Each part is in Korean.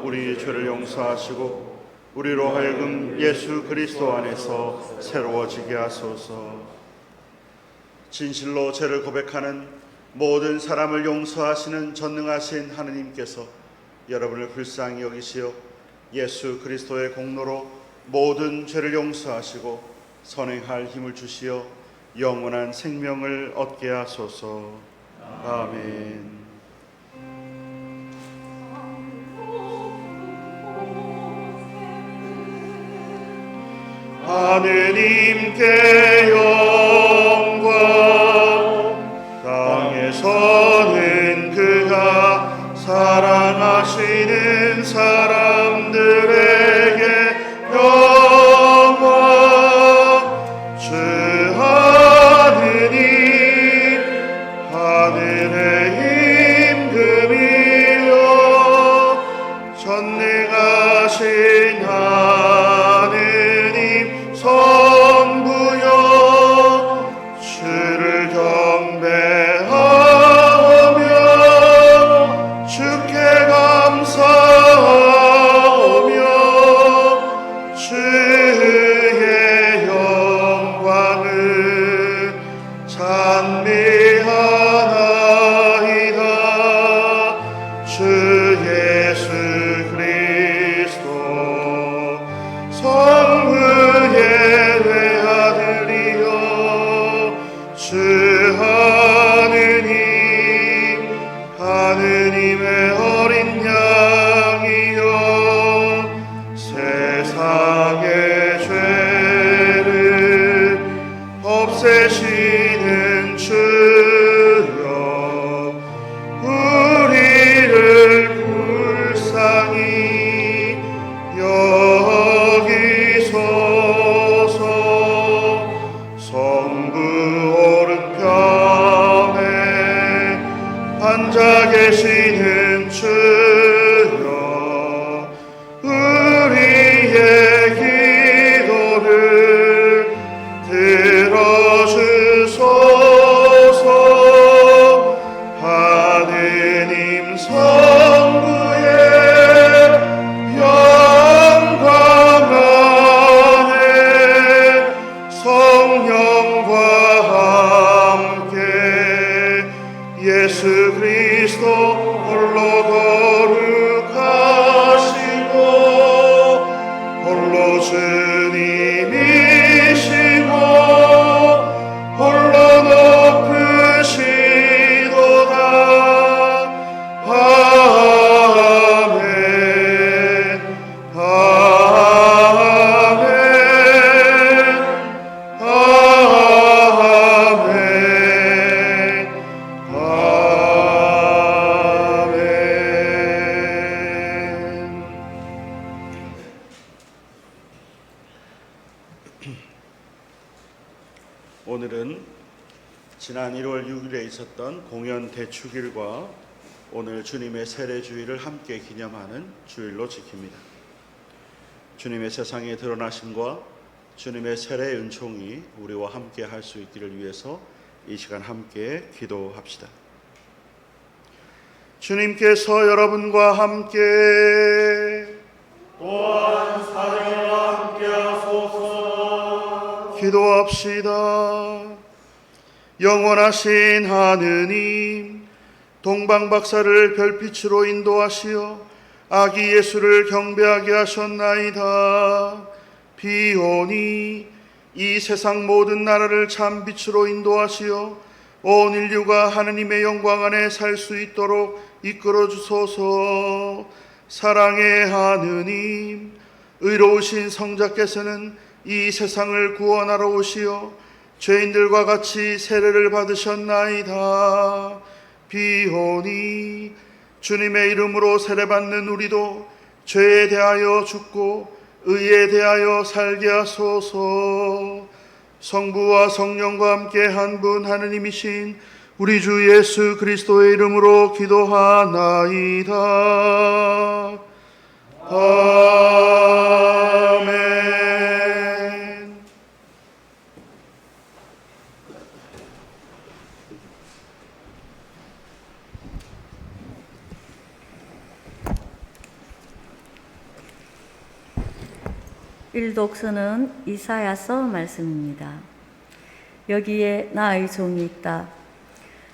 우리 죄를 용서하시고 우리로 하여금 예수 그리스도 안에서 새로워지게 하소서. 진실로 죄를 고백하는 모든 사람을 용서하시는 전능하신 하느님께서 여러분을 불쌍히 여기시어 예수 그리스도의 공로로 모든 죄를 용서하시고 선행할 힘을 주시어 영원한 생명을 얻게 하소서. 아멘. 하느님께 영광, 땅에서는 그가 사랑하시는 사람들에게 영광. 주 하느님, 하늘의 임금이여, 전능하신 하느님 성부여, 주를 경배하며 주께 감사하며 주의 영광을 찬미하나이다. 주 예수 그리스도 성부의 외아들이여, 주 하느님, 하느님의 어린 양이여, 세상의 죄를 없애시는 주여, 우리를 불쌍히 여기소서. 성부 오른편에 앉아 계시는 주여, 우리의 기도를 들어주소서. 하느님 성부의 영광 안에 성령과 함께 예수 그리스도 홀로 거룩하시고 홀로 주님이시고 홀로 높으시도다. 아멘, 아멘, 아멘, 아멘. 오늘은 지난 1월 6일에 있었던 공연 대축일과 오늘 주님의 세례주일을 함께 기념하는 주일로 지킵니다. 주님의 세상에 드러나심과 주님의 세례의 은총이 우리와 함께 할 수 있기를 위해서 이 시간 함께 기도합시다. 주님께서 여러분과 함께 또한 사랑과 함께 하소서. 기도합시다. 영원하신 하느님, 동방박사를 별빛으로 인도하시어 아기 예수를 경배하게 하셨나이다. 비오니 이 세상 모든 나라를 참 빛으로 인도하시어 온 인류가 하느님의 영광 안에 살 수 있도록 이끌어 주소서. 사랑의 하느님, 의로우신 성자께서는 이 세상을 구원하러 오시어 죄인들과 같이 세례를 받으셨나이다. 비오니 주님의 이름으로 세례받는 우리도 죄에 대하여 죽고 의에 대하여 살게 하소서. 성부와 성령과 함께 한 분 하느님이신 우리 주 예수 그리스도의 이름으로 기도하나이다. 아멘. 일독서는 이사야서 말씀입니다. 여기에 나의 종이 있다.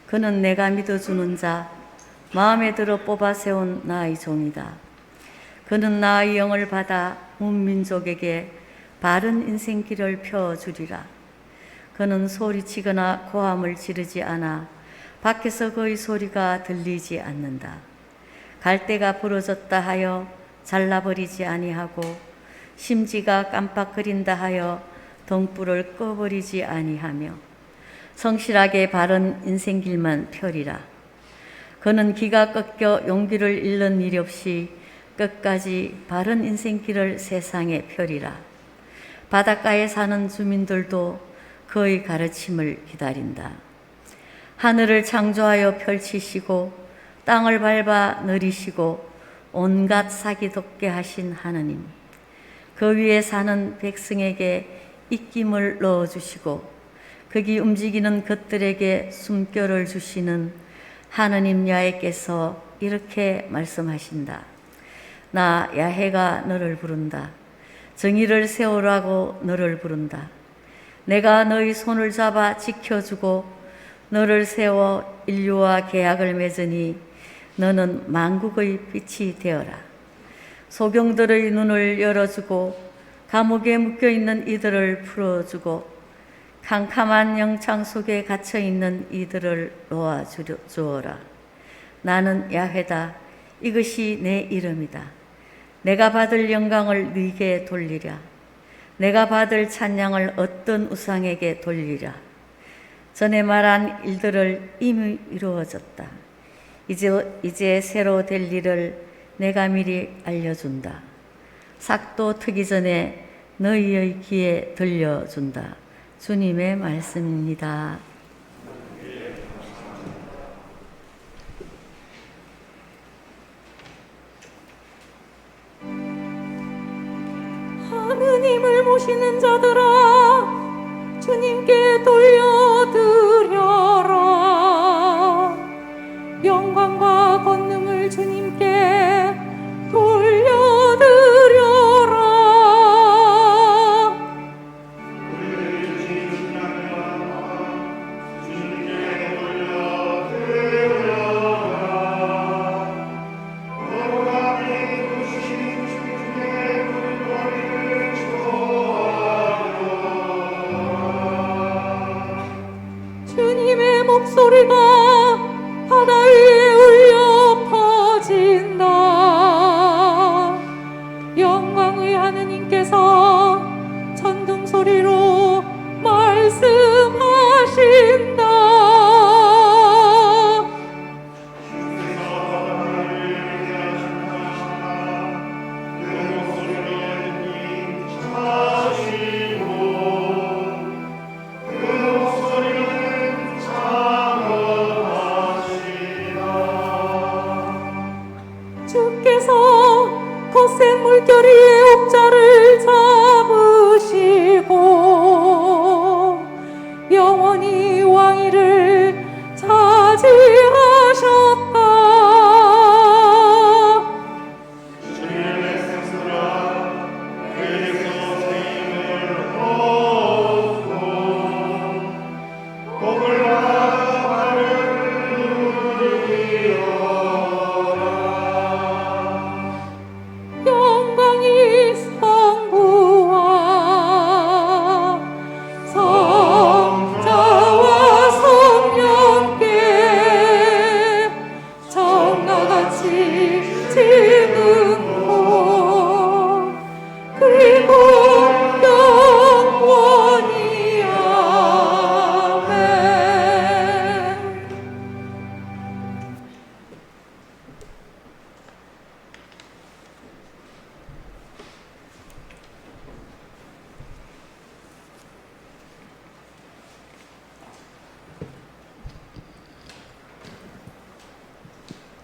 그는 내가 믿어주는 자, 마음에 들어 뽑아 세운 나의 종이다. 그는 나의 영을 받아 문민족에게 바른 인생길을 펴주리라. 그는 소리치거나 고함을 지르지 않아 밖에서 그의 소리가 들리지 않는다. 갈대가 부러졌다 하여 잘라버리지 아니하고 심지가 깜빡거린다 하여 등불을 꺼버리지 아니하며 성실하게 바른 인생길만 펴리라. 그는 기가 꺾여 용기를 잃는 일 없이 끝까지 바른 인생길을 세상에 펴리라. 바닷가에 사는 주민들도 그의 가르침을 기다린다. 하늘을 창조하여 펼치시고 땅을 밟아 내리시고 온갖 사기 돋게 하신 하느님, 그 위에 사는 백성에게 입김을 넣어주시고 거기 움직이는 것들에게 숨결을 주시는 하느님 야훼께서 이렇게 말씀하신다. 나 야훼가 너를 부른다. 정의를 세우라고 너를 부른다. 내가 너의 손을 잡아 지켜주고 너를 세워 인류와 계약을 맺으니 너는 만국의 빛이 되어라. 소경들의 눈을 열어주고 감옥에 묶여있는 이들을 풀어주고 캄캄한 영창 속에 갇혀있는 이들을 놓아주어라. 나는 야훼다. 이것이 내 이름이다. 내가 받을 영광을 네게 돌리랴. 내가 받을 찬양을 어떤 우상에게 돌리랴. 전에 말한 일들을 이미 이루어졌다. 이제 새로 될 일을 내가 미리 알려준다. 삭도 트기 전에 너희의 귀에 들려준다. 주님의 말씀입니다. 하느님을 모시는 자들아, 주님께 돌려드려라. 영광과 권능을 주님께 돌려드려라. 주님의 목소리가 바다 위에 울려 퍼진다. 영광의 하느님께서 천둥 소리로 말씀하신다. 주께서 거센 물결 위에 옥자를 잡으시고 영원히 왕위를 차지하셨다. 영광이 성부와 성자와 성령께 정나같이 지능고 그리고 영원히 아멘.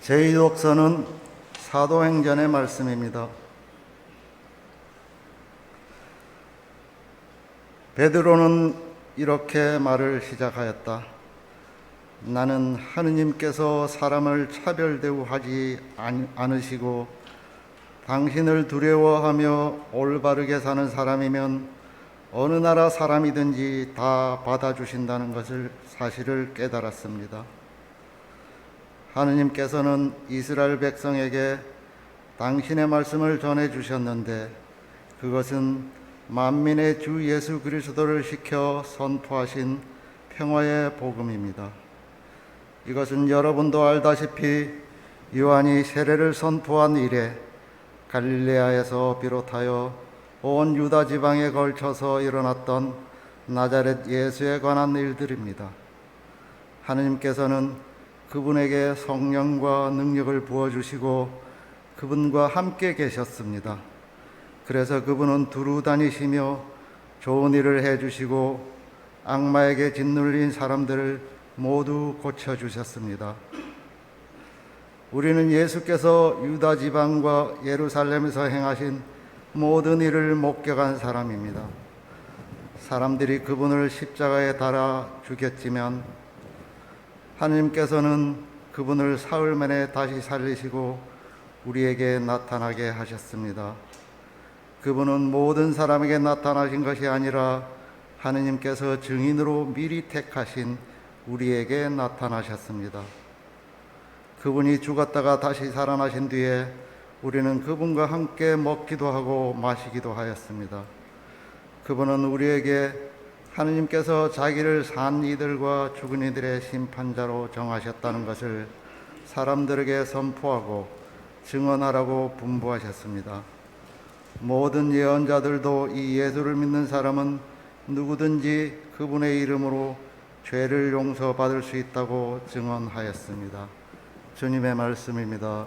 제2독서는 사도행전의 말씀입니다. 베드로는 이렇게 말을 시작하였다. 나는 하느님께서 사람을 차별 대우하지 않으시고 당신을 두려워하며 올바르게 사는 사람이면 어느 나라 사람이든지 다 받아주신다는 것을 사실을 깨달았습니다. 하느님께서는 이스라엘 백성에게 당신의 말씀을 전해주셨는데 그것은 만민의 주 예수 그리스도를 시켜 선포하신 평화의 복음입니다. 이것은 여러분도 알다시피 요한이 세례를 선포한 이래 갈릴레아에서 비롯하여 온 유다 지방에 걸쳐서 일어났던 나자렛 예수에 관한 일들입니다. 하느님께서는 그분에게 성령과 능력을 부어주시고 그분과 함께 계셨습니다. 그래서 그분은 두루 다니시며 좋은 일을 해주시고 악마에게 짓눌린 사람들을 모두 고쳐주셨습니다. 우리는 예수께서 유다 지방과 예루살렘에서 행하신 모든 일을 목격한 사람입니다. 사람들이 그분을 십자가에 달아 죽였지만 하느님께서는 그분을 사흘 만에 다시 살리시고 우리에게 나타나게 하셨습니다. 그분은 모든 사람에게 나타나신 것이 아니라 하느님께서 증인으로 미리 택하신 우리에게 나타나셨습니다. 그분이 죽었다가 다시 살아나신 뒤에 우리는 그분과 함께 먹기도 하고 마시기도 하였습니다. 그분은 우리에게 하느님께서 자기를 산 이들과 죽은 이들의 심판자로 정하셨다는 것을 사람들에게 선포하고 증언하라고 분부하셨습니다. 모든 예언자들도 이 예수를 믿는 사람은 누구든지 그분의 이름으로 죄를 용서받을 수 있다고 증언하였습니다. 주님의 말씀입니다.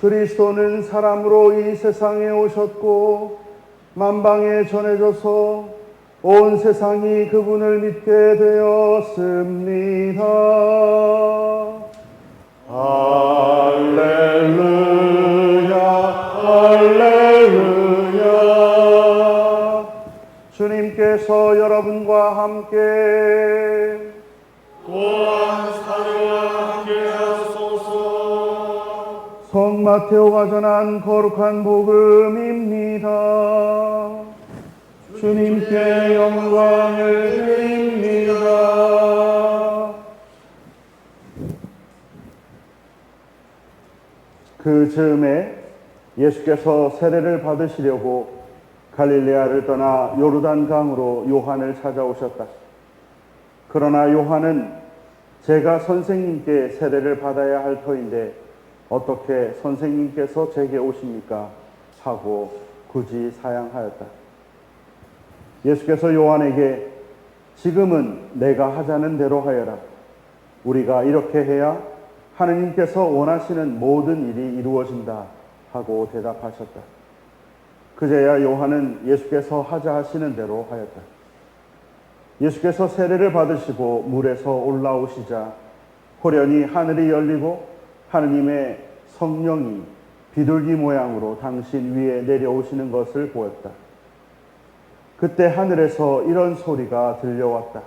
그리스도는 사람으로 이 세상에 오셨고 만방에 전해져서 온 세상이 그분을 믿게 되었습니다. 할렐루야 할렐루야. 주님께서 여러분과 함께 또한 사도와 함께 하소서. 성 마테오가 전한 거룩한 복음입니다. 주님께 영광을 드립니다. 그 즈음에 예수께서 세례를 받으시려고 갈릴레아를 떠나 요르단 강으로 요한을 찾아오셨다. 그러나 요한은 제가 선생님께 세례를 받아야 할 터인데 어떻게 선생님께서 제게 오십니까? 하고 굳이 사양하였다. 예수께서 요한에게 지금은 내가 하자는 대로 하여라. 우리가 이렇게 해야 하느님께서 원하시는 모든 일이 이루어진다 하고 대답하셨다. 그제야 요한은 예수께서 하자 하시는 대로 하였다. 예수께서 세례를 받으시고 물에서 올라오시자 호련히 하늘이 열리고 하느님의 성령이 비둘기 모양으로 당신 위에 내려오시는 것을 보였다. 그때 하늘에서 이런 소리가 들려왔다.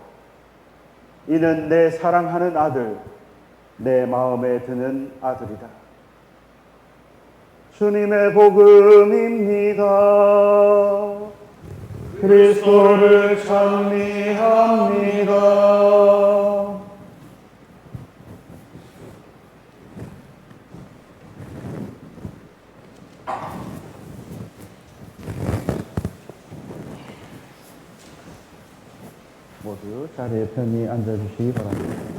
이는 내 사랑하는 아들, 내 마음에 드는 아들이다. 주님의 복음입니다. 그리스도를 찬미합니다. 모두 자리에 편히 앉아주시기 바랍니다.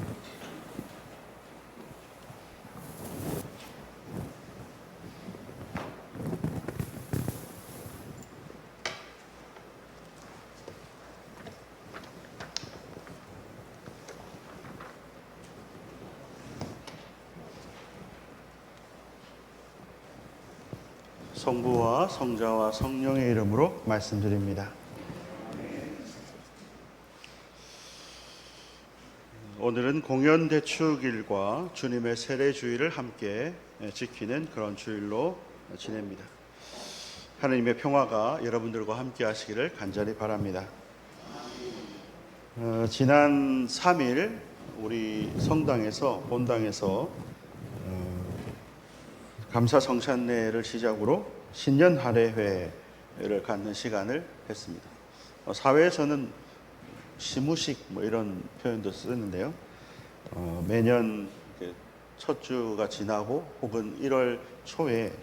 성부와 성자와 성령의 이름으로 말씀드립니다. 오늘은 공연 대축일과 주님의 세례주일을 함께 지키는 그런 주일로 지냅니다. 하나님의 평화가 여러분들과 함께 하시기를 간절히 바랍니다. 지난 3일 우리 성당에서 본당에서 감사 성찬례를 시작으로 신년 할애회를 갖는 시간을 했습니다. 사회에서는 시무식 이런 표현도 쓰는데요. 매년 첫 주가 지나고 혹은 1월 초에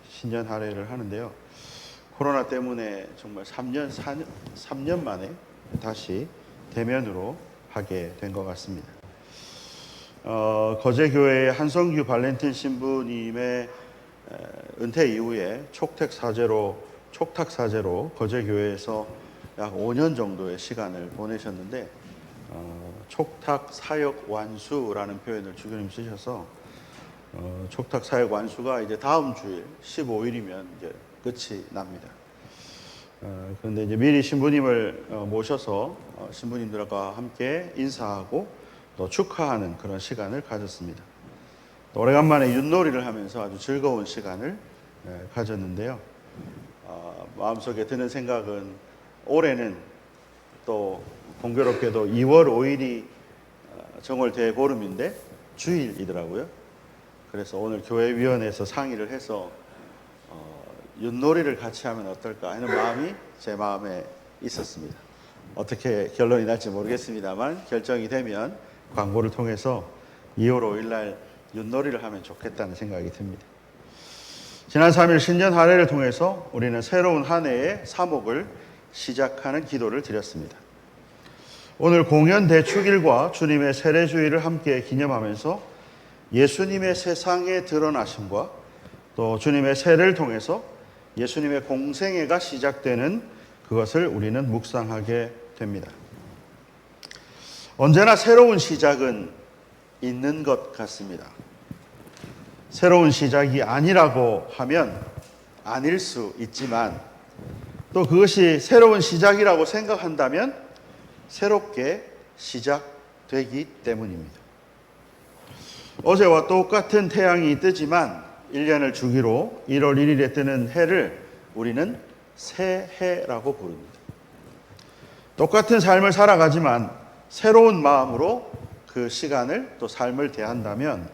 신년 할애를 하는데요. 코로나 때문에 정말 3년 만에 다시 대면으로 하게 된 것 같습니다. 거제교회의 한성규 발렌틴 신부님의 은퇴 이후에 촉탁 사제로 거제교회에서 약 5년 정도의 시간을 보내셨는데 촉탁 사역 완수라는 표현을 주교님 쓰셔서 촉탁 사역 완수가 이제 다음 주일 15일이면 이제 끝이 납니다. 그런데 이제 미리 신부님을 모셔서 신부님들과 함께 인사하고 또 축하하는 그런 시간을 가졌습니다. 오래간만에 윷놀이를 하면서 아주 즐거운 시간을 가졌는데요. 마음속에 드는 생각은 올해는 또 공교롭게도 2월 5일이 정월 대보름인데 주일이더라고요. 그래서 오늘 교회위원회에서 상의를 해서 윷놀이를 같이 하면 어떨까 하는 마음이 제 마음에 있었습니다. 어떻게 결론이 날지 모르겠습니다만 결정이 되면 광고를 통해서 2월 5일 날 윷놀이를 하면 좋겠다는 생각이 듭니다. 지난 3일 신년 할애를 통해서 우리는 새로운 한 해의 사목을 시작하는 기도를 드렸습니다. 오늘 공연 대축일과 주님의 세례주일을 함께 기념하면서 예수님의 세상에 드러나심과 또 주님의 세례를 통해서 예수님의 공생애가 시작되는 그것을 우리는 묵상하게 됩니다. 언제나 새로운 시작은 있는 것 같습니다. 새로운 시작이 아니라고 하면 아닐 수 있지만 또 그것이 새로운 시작이라고 생각한다면 새롭게 시작되기 때문입니다. 어제와 똑같은 태양이 뜨지만 1년을 주기로 1월 1일에 뜨는 해를 우리는 새해라고 부릅니다. 똑같은 삶을 살아가지만 새로운 마음으로 그 시간을 또 삶을 대한다면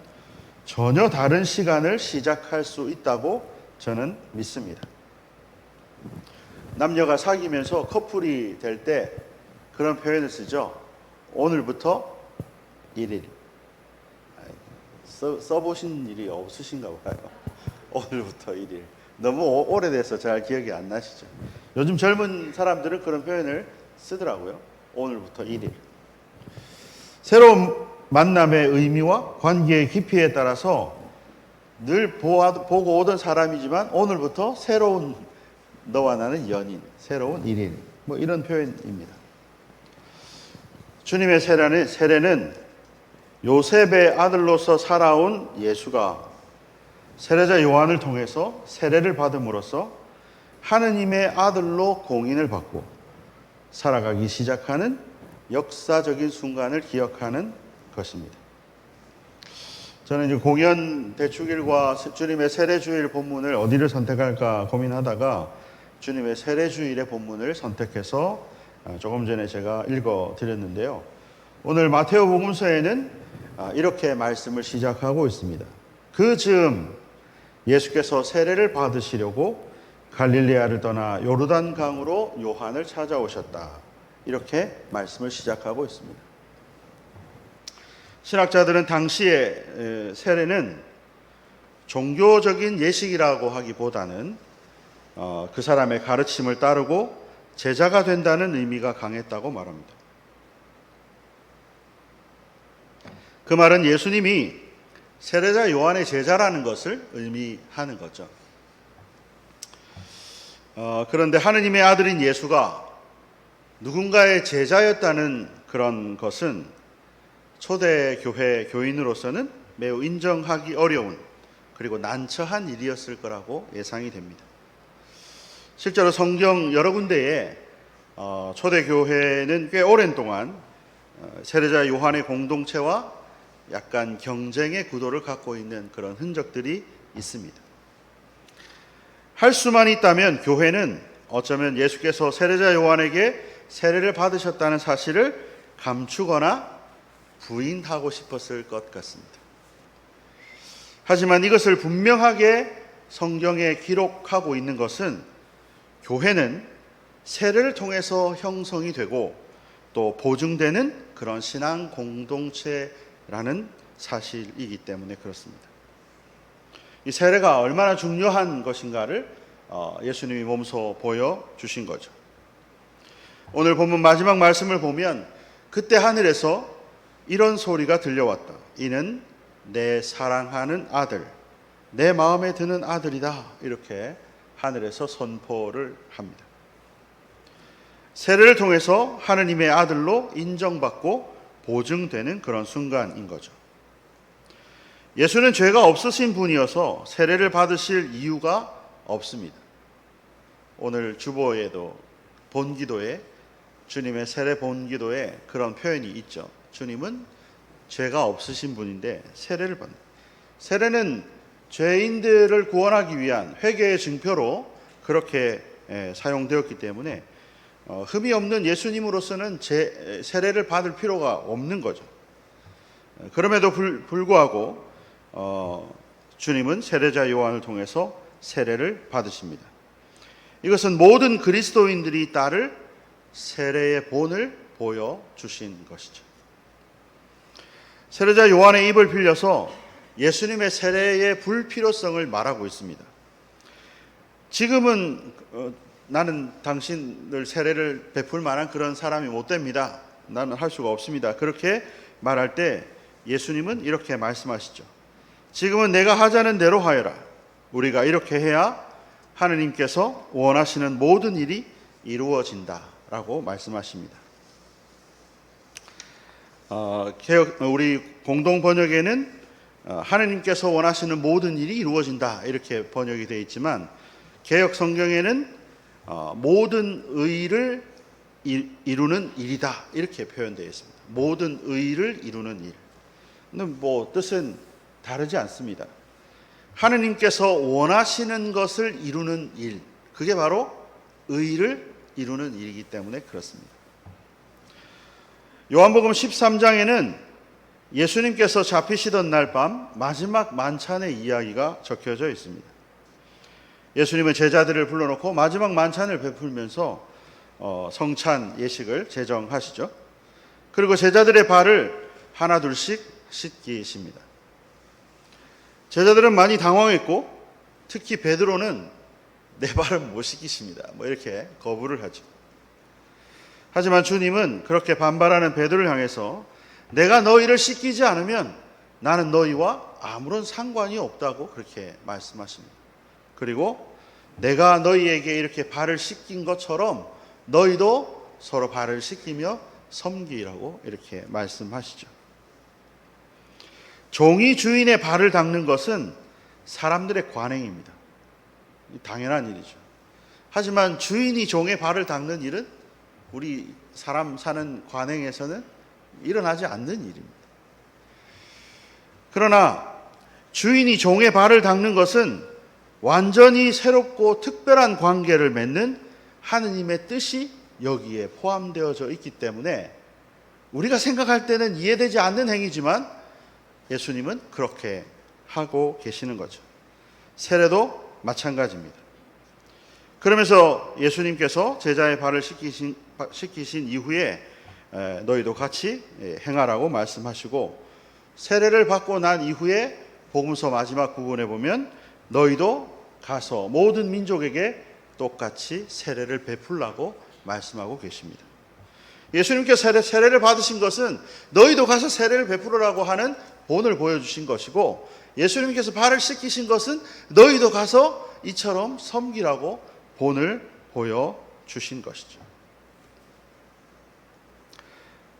전혀 다른 시간을 시작할 수 있다고 저는 믿습니다. 남녀가 사귀면서 커플이 될 때 그런 표현을 쓰죠. 오늘부터 1일. 써보신 일이 없으신가 봐요. 오늘부터 1일. 너무 오래돼서 잘 기억이 안 나시죠. 요즘 젊은 사람들은 그런 표현을 쓰더라고요. 오늘부터 1일. 새로운 만남의 의미와 관계의 깊이에 따라서 늘 보고 오던 사람이지만 오늘부터 새로운 너와 나는 연인, 새로운 1일. 이런 표현입니다. 주님의 세례는 요셉의 아들로서 살아온 예수가 세례자 요한을 통해서 세례를 받음으로써 하느님의 아들로 공인을 받고 살아가기 시작하는 역사적인 순간을 기억하는 것입니다. 저는 이제 공연 대축일과 주님의 세례주일 본문을 어디를 선택할까 고민하다가 주님의 세례주일의 본문을 선택해서 조금 전에 제가 읽어 드렸는데요. 오늘 마테오 복음서에는 이렇게 말씀을 시작하고 있습니다. 그 즈음 예수께서 세례를 받으시려고 갈릴레아를 떠나 요르단 강으로 요한을 찾아오셨다. 이렇게 말씀을 시작하고 있습니다. 신학자들은 당시에 세례는 종교적인 예식이라고 하기보다는 그 사람의 가르침을 따르고 제자가 된다는 의미가 강했다고 말합니다. 그 말은 예수님이 세례자 요한의 제자라는 것을 의미하는 거죠. 그런데 하느님의 아들인 예수가 누군가의 제자였다는 그런 것은 초대교회 교인으로서는 매우 인정하기 어려운 그리고 난처한 일이었을 거라고 예상이 됩니다. 실제로 성경 여러 군데에 초대교회는 꽤 오랜 동안 세례자 요한의 공동체와 약간 경쟁의 구도를 갖고 있는 그런 흔적들이 있습니다. 할 수만 있다면 교회는 어쩌면 예수께서 세례자 요한에게 세례를 받으셨다는 사실을 감추거나 부인하고 싶었을 것 같습니다. 하지만 이것을 분명하게 성경에 기록하고 있는 것은 교회는 세례를 통해서 형성이 되고 또 보증되는 그런 신앙 공동체라는 사실이기 때문에 그렇습니다. 이 세례가 얼마나 중요한 것인가를 예수님이 몸소 보여주신 거죠. 오늘 본문 마지막 말씀을 보면 그때 하늘에서 이런 소리가 들려왔다. 이는 내 사랑하는 아들, 내 마음에 드는 아들이다. 이렇게 하늘에서 선포를 합니다. 세례를 통해서 하느님의 아들로 인정받고 보증되는 그런 순간인 거죠. 예수는 죄가 없으신 분이어서 세례를 받으실 이유가 없습니다. 오늘 주보에도 본기도에 주님의 세례 본기도에 그런 표현이 있죠. 주님은 죄가 없으신 분인데 세례를 받는. 세례는 죄인들을 구원하기 위한 회개의 증표로 그렇게 사용되었기 때문에 흠이 없는 예수님으로서는 세례를 받을 필요가 없는 거죠. 그럼에도 불구하고 주님은 세례자 요한을 통해서 세례를 받으십니다. 이것은 모든 그리스도인들이 따를 세례의 본을 보여주신 것이죠. 세례자 요한의 입을 빌려서 예수님의 세례의 불필요성을 말하고 있습니다. 지금은 나는 당신을 세례를 베풀 만한 그런 사람이 못 됩니다. 나는 할 수가 없습니다. 그렇게 말할 때 예수님은 이렇게 말씀하시죠. 지금은 내가 하자는 대로 하여라. 우리가 이렇게 해야 하느님께서 원하시는 모든 일이 이루어진다라고 말씀하십니다. 우리 공동 번역에는 하느님께서 원하시는 모든 일이 이루어진다 이렇게 번역이 되어 있지만 개역 성경에는 모든 의를 이루는 일이다 이렇게 표현되어 있습니다. 모든 의를 이루는 일. 근데 뜻은 다르지 않습니다. 하느님께서 원하시는 것을 이루는 일, 그게 바로 의를 이루는 일이기 때문에 그렇습니다. 요한복음 13장에는 예수님께서 잡히시던 날 밤 마지막 만찬의 이야기가 적혀져 있습니다. 예수님은 제자들을 불러놓고 마지막 만찬을 베풀면서 성찬 예식을 제정하시죠. 그리고 제자들의 발을 하나 둘씩 씻기십니다. 제자들은 많이 당황했고 특히 베드로는 내 발은 못 씻기십니다. 이렇게 거부를 하죠. 하지만 주님은 그렇게 반발하는 베드로를 향해서 내가 너희를 씻기지 않으면 나는 너희와 아무런 상관이 없다고 그렇게 말씀하십니다. 그리고 내가 너희에게 이렇게 발을 씻긴 것처럼 너희도 서로 발을 씻기며 섬기라고 이렇게 말씀하시죠. 종이 주인의 발을 닦는 것은 사람들의 관행입니다. 당연한 일이죠. 하지만 주인이 종의 발을 닦는 일은 우리 사람 사는 관행에서는 일어나지 않는 일입니다. 그러나 주인이 종의 발을 닦는 것은 완전히 새롭고 특별한 관계를 맺는 하느님의 뜻이 여기에 포함되어져 있기 때문에 우리가 생각할 때는 이해되지 않는 행위지만 예수님은 그렇게 하고 계시는 거죠. 세례도 마찬가지입니다. 그러면서 예수님께서 제자의 발을 씻기신 이후에 너희도 같이 행하라고 말씀하시고, 세례를 받고 난 이후에 복음서 마지막 부분에 보면 너희도 가서 모든 민족에게 똑같이 세례를 베풀라고 말씀하고 계십니다. 예수님께서 세례를 받으신 것은 너희도 가서 세례를 베풀으라고 하는 본을 보여주신 것이고, 예수님께서 발을 씻기신 것은 너희도 가서 이처럼 섬기라고 본을 보여주신 것이죠.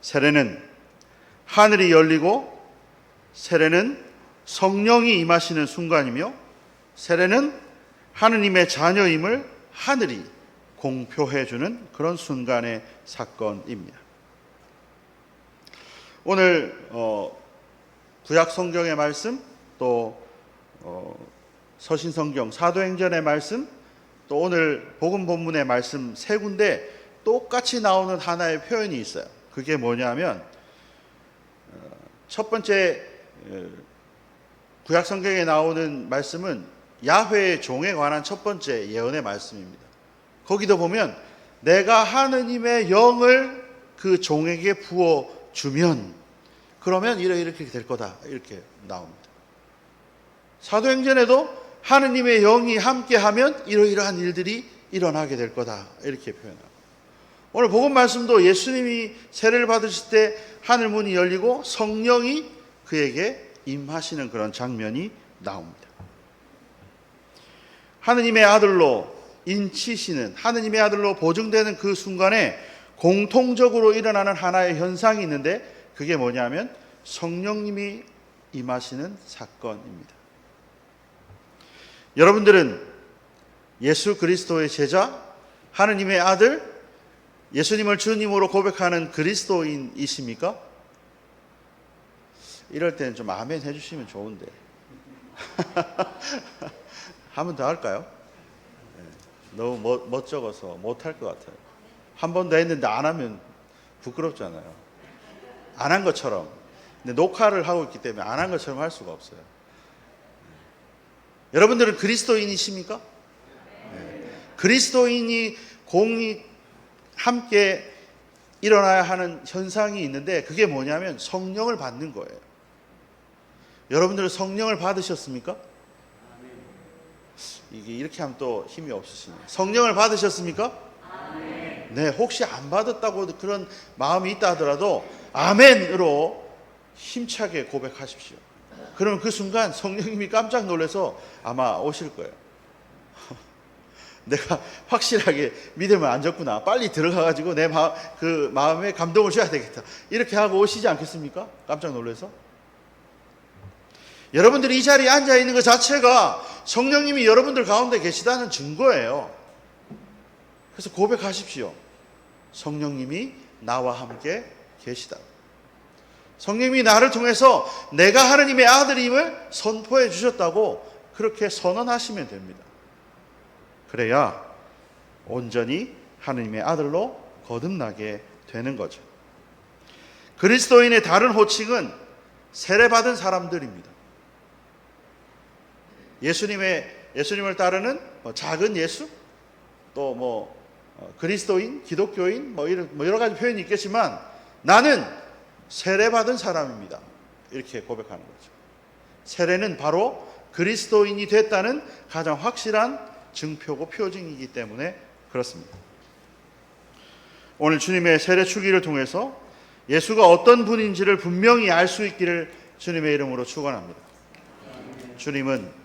세례는 하늘이 열리고, 세례는 성령이 임하시는 순간이며, 세례는 하느님의 자녀임을 하늘이 공표해 주는 그런 순간의 사건입니다. 오늘 구약 성경의 말씀, 또 서신 성경 사도행전의 말씀, 또 오늘 복음 본문의 말씀 세 군데 똑같이 나오는 하나의 표현이 있어요. 그게 뭐냐면 첫 번째 구약 성경에 나오는 말씀은 야훼의 종에 관한 첫 번째 예언의 말씀입니다. 거기도 보면 내가 하느님의 영을 그 종에게 부어 주면 그러면 이렇게 될 거다, 이렇게 나옵니다. 사도행전에도 하느님의 영이 함께하면 이러이러한 일들이 일어나게 될 거다, 이렇게 표현합니다. 오늘 복음 말씀도 예수님이 세례를 받으실 때 하늘 문이 열리고 성령이 그에게 임하시는 그런 장면이 나옵니다. 하느님의 아들로 인치시는, 하느님의 아들로 보증되는 그 순간에 공통적으로 일어나는 하나의 현상이 있는데, 그게 뭐냐면 성령님이 임하시는 사건입니다. 여러분들은 예수 그리스도의 제자, 하느님의 아들, 예수님을 주님으로 고백하는 그리스도인이십니까? 이럴 때는 좀 아멘 해주시면 좋은데. 한 번 더 할까요? 너무 멋쩍어서 못할 것 같아요. 한 번 더 했는데 안 하면 부끄럽잖아요. 안 한 것처럼. 근데 녹화를 하고 있기 때문에 안 한 것처럼 할 수가 없어요. 여러분들은 그리스도인이십니까? 그리스도인이 공이 함께 일어나야 하는 현상이 있는데, 그게 뭐냐면 성령을 받는 거예요. 여러분들은 성령을 받으셨습니까? 이게 이렇게 하면 또 힘이 없으시네요. 성령을 받으셨습니까? 네, 혹시 안 받았다고 그런 마음이 있다 하더라도 아멘으로 힘차게 고백하십시오. 그러면 그 순간 성령님이 깜짝 놀라서 아마 오실 거예요. 내가 확실하게 믿음을 안 졌구나, 빨리 들어가가지고 내 마음에 감동을 줘야 되겠다, 이렇게 하고 오시지 않겠습니까? 깜짝 놀라서. 여러분들이 이 자리에 앉아 있는 것 자체가 성령님이 여러분들 가운데 계시다는 증거예요. 그래서 고백하십시오. 성령님이 나와 함께 계시다. 성령님이 나를 통해서 내가 하느님의 아들임을 선포해 주셨다고 그렇게 선언하시면 됩니다. 그래야 온전히 하느님의 아들로 거듭나게 되는 거죠. 그리스도인의 다른 호칭은 세례받은 사람들입니다. 예수님을 따르는 작은 예수, 또 그리스도인, 기독교인, 여러 가지 표현이 있겠지만 나는 세례받은 사람입니다, 이렇게 고백하는 거죠. 세례는 바로 그리스도인이 됐다는 가장 확실한 증표고 표징이기 때문에 그렇습니다. 오늘 주님의 세례 추기를 통해서 예수가 어떤 분인지를 분명히 알 수 있기를 주님의 이름으로 축원합니다. 주님은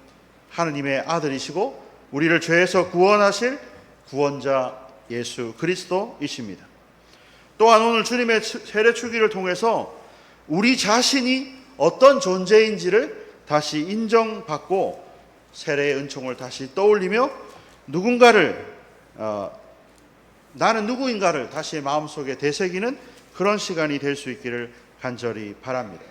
하느님의 아들이시고 우리를 죄에서 구원하실 구원자 예수 그리스도이십니다. 또한 오늘 주님의 세례 추기를 통해서 우리 자신이 어떤 존재인지를 다시 인정받고 세례의 은총을 다시 떠올리며 나는 누구인가를 다시 마음속에 되새기는 그런 시간이 될 수 있기를 간절히 바랍니다.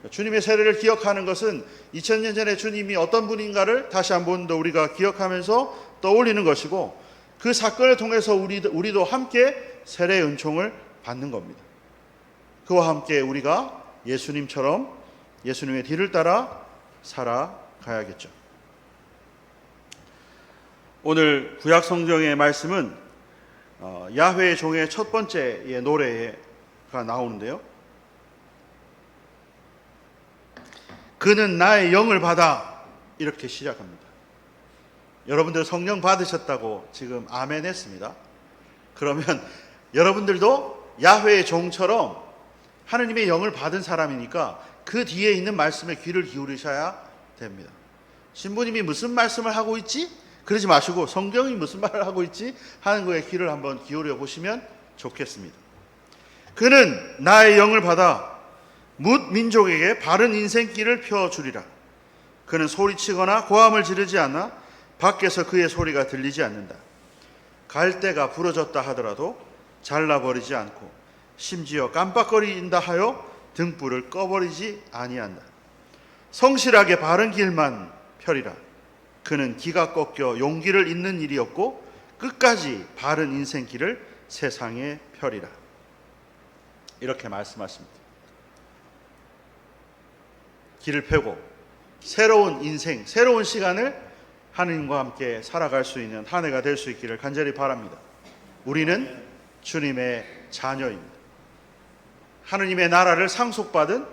주님의 세례를 기억하는 것은 2000년 전에 주님이 어떤 분인가를 다시 한 번 더 우리가 기억하면서 떠올리는 것이고, 그 사건을 통해서 우리도 함께 세례의 은총을 받는 겁니다. 그와 함께 우리가 예수님처럼 예수님의 뒤를 따라 살아가야겠죠. 오늘 구약 성경의 말씀은 야훼의 종의 첫 번째 노래가 나오는데요. 그는 나의 영을 받아, 이렇게 시작합니다. 여러분들 성령 받으셨다고 지금 아멘 했습니다. 그러면 여러분들도 야훼의 종처럼 하느님의 영을 받은 사람이니까 그 뒤에 있는 말씀에 귀를 기울이셔야 됩니다. 신부님이 무슨 말씀을 하고 있지? 그러지 마시고 성경이 무슨 말을 하고 있지? 하는 거에 귀를 한번 기울여 보시면 좋겠습니다. 그는 나의 영을 받아 뭇 민족에게 바른 인생길을 펴주리라. 그는 소리치거나 고함을 지르지 않아 밖에서 그의 소리가 들리지 않는다. 갈대가 부러졌다 하더라도 잘라버리지 않고 심지어 깜빡거린다 하여 등불을 꺼버리지 아니한다. 성실하게 바른 길만 펴리라. 그는 기가 꺾여 용기를 잇는 일이 없고 끝까지 바른 인생길을 세상에 펴리라. 이렇게 말씀하십니다. 길을 펴고 새로운 인생, 새로운 시간을 하느님과 함께 살아갈 수 있는 한 해가 될 수 있기를 간절히 바랍니다. 우리는 주님의 자녀입니다. 하느님의 나라를 상속받은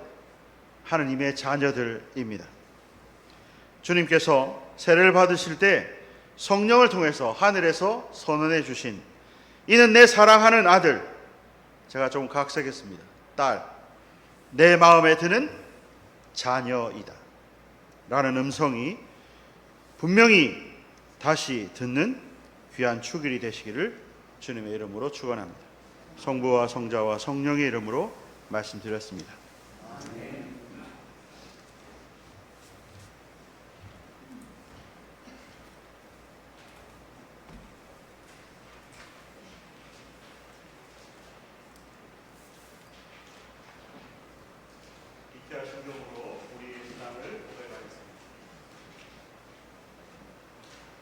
하느님의 자녀들입니다. 주님께서 세례를 받으실 때 성령을 통해서 하늘에서 선언해 주신 이는 내 사랑하는 아들, 제가 좀 각색했습니다. 딸, 내 마음에 드는 자녀이다 라는 음성이 분명히 다시 듣는 귀한 축일이 되시기를 주님의 이름으로 축원합니다. 성부와 성자와 성령의 이름으로 말씀드렸습니다.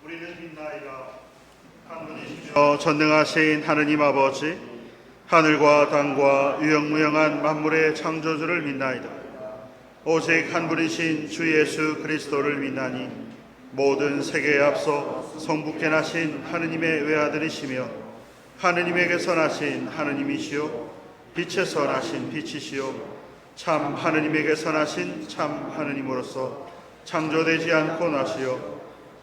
우리는 빛나이다. 한 분이시며 전능하신 하느님 아버지, 하늘과 땅과 유영무영한 만물의 창조주를 믿나이다. 오직 한 분이신 주 예수 그리스도를 믿나니 모든 세계에 앞서 성부께 나신 하느님의 외아들이시며 하느님에게서 나신 하느님이시요 빛에서 나신 빛이시요 참 하느님에게서 나신 참 하느님으로서 창조되지 않고 나시어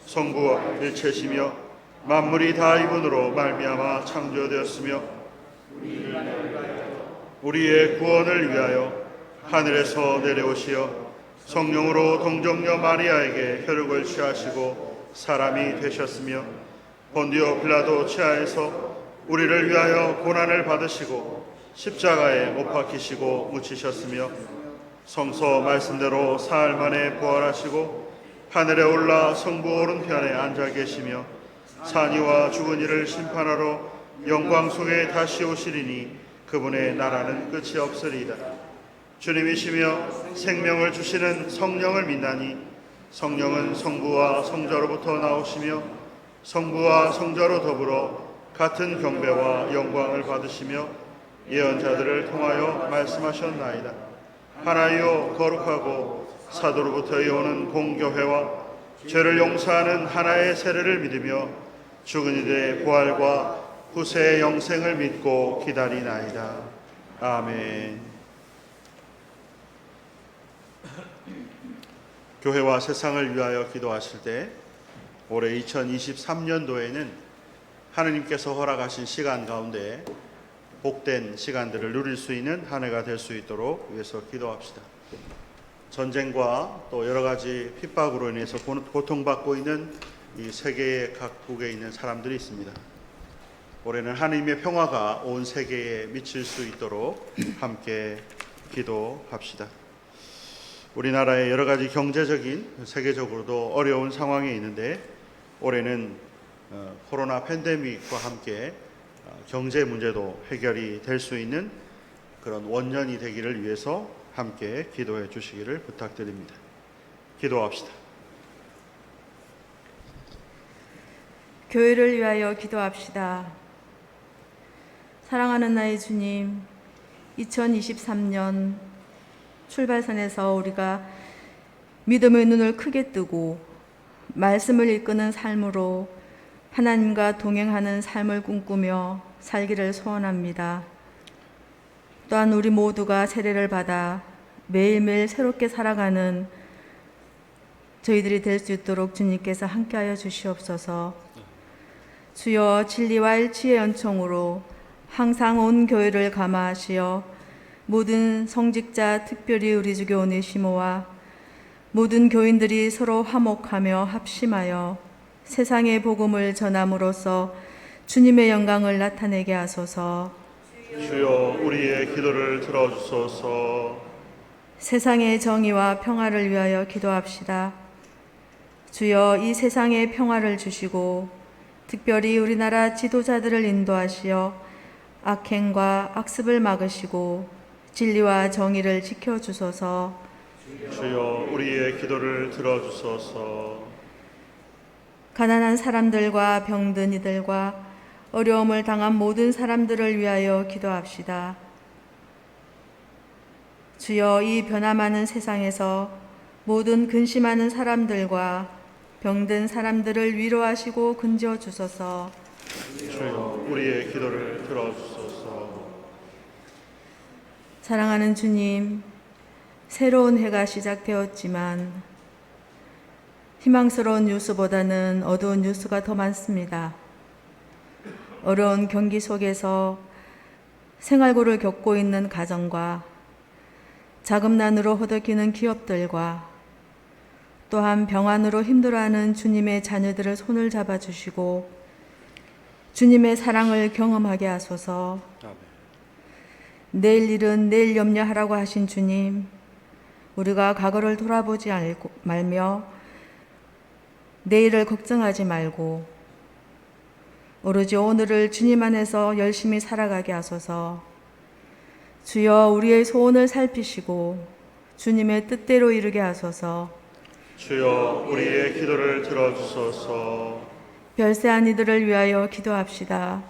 성부와 일체시며 만물이 다 이분으로 말미암아 창조되었으며 우리의 구원을 위하여 하늘에서 내려오시어 성령으로 동정녀 마리아에게 혈육을 취하시고 사람이 되셨으며 본디오 빌라도 치하에서 우리를 위하여 고난을 받으시고 십자가에 못 박히시고 묻히셨으며 성서 말씀대로 사흘 만에 부활하시고 하늘에 올라 성부 오른편에 앉아 계시며 산이와 죽은 이를 심판하러 영광 속에 다시 오시리니 그분의 나라는 끝이 없으리이다. 주님이시며 생명을 주시는 성령을 믿나니 성령은 성부와 성자로부터 나오시며 성부와 성자로 더불어 같은 경배와 영광을 받으시며 예언자들을 통하여 말씀하셨나이다. 하나이요 거룩하고 사도로부터 이오는 공교회와 죄를 용서하는 하나의 세례를 믿으며 죽은 이들의 부활과 후세의 영생을 믿고 기다리나이다. 아멘. 교회와 세상을 위하여 기도하실 때 올해 2023년도에는 하느님께서 허락하신 시간 가운데 복된 시간들을 누릴 수 있는 한 해가 될 수 있도록 위해서 기도합시다. 전쟁과 또 여러 가지 핍박으로 인해서 고통받고 있는 이 세계의 각국에 있는 사람들이 있습니다. 올해는 하느님의 평화가 온 세계에 미칠 수 있도록 함께 기도합시다. 우리나라의 여러 가지 경제적인 세계적으로도 어려운 상황에 있는데 올해는 코로나 팬데믹과 함께 경제 문제도 해결이 될 수 있는 그런 원년이 되기를 위해서 함께 기도해 주시기를 부탁드립니다. 기도합시다. 교회를 위하여 기도합시다. 사랑하는 나의 주님, 2023년 출발선에서 우리가 믿음의 눈을 크게 뜨고 말씀을 이끄는 삶으로 하나님과 동행하는 삶을 꿈꾸며 살기를 소원합니다. 또한 우리 모두가 세례를 받아 매일매일 새롭게 살아가는 저희들이 될 수 있도록 주님께서 함께하여 주시옵소서. 주여, 진리와 일치의 연총으로 항상 온 교회를 감화하시어 모든 성직자, 특별히 우리 주교 오네시모와 모든 교인들이 서로 화목하며 합심하여 세상의 복음을 전함으로써 주님의 영광을 나타내게 하소서. 주여, 우리의 기도를 들어주소서. 세상의 정의와 평화를 위하여 기도합시다. 주여, 이 세상에 평화를 주시고 특별히 우리나라 지도자들을 인도하시어 악행과 악습을 막으시고 진리와 정의를 지켜주소서. 주여, 우리의 기도를 들어주소서. 가난한 사람들과 병든 이들과 어려움을 당한 모든 사람들을 위하여 기도합시다. 주여, 이 변화 많은 세상에서 모든 근심하는 사람들과 병든 사람들을 위로하시고 근지어 주소서. 주여, 우리의 기도를 들어주소서. 사랑하는 주님, 새로운 해가 시작되었지만 희망스러운 뉴스보다는 어두운 뉴스가 더 많습니다. 어려운 경기 속에서 생활고를 겪고 있는 가정과 자금난으로 허덕이는 기업들과 또한 병환으로 힘들어하는 주님의 자녀들을 손을 잡아주시고 주님의 사랑을 경험하게 하소서. 아멘. 내일 일은 내일 염려하라고 하신 주님, 우리가 과거를 돌아보지 말며 내일을 걱정하지 말고 오로지 오늘을 주님 안에서 열심히 살아가게 하소서. 주여, 우리의 소원을 살피시고 주님의 뜻대로 이루게 하소서. 주여, 우리의 기도를 들어주소서. 별세한 이들을 위하여 기도합시다.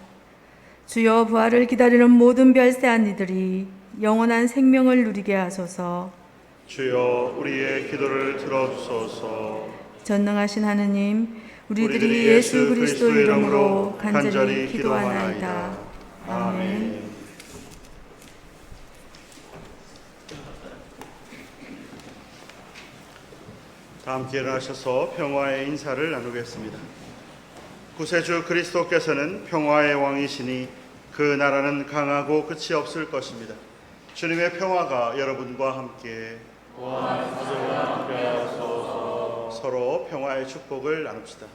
주여, 부활을 기다리는 모든 별세한 이들이 영원한 생명을 누리게 하소서. 주여, 우리의 기도를 들어주소서. 전능하신 하느님, 우리들이 예수 그리스도 이름으로 간절히 기도하나이다. 아멘. 다 함께 일어나셔서 평화의 인사를 나누겠습니다. 구세주 그리스도께서는 평화의 왕이시니 그 나라는 강하고 끝이 없을 것입니다. 주님의 평화가 여러분과 함께 서로 평화의 축복을 나눕시다.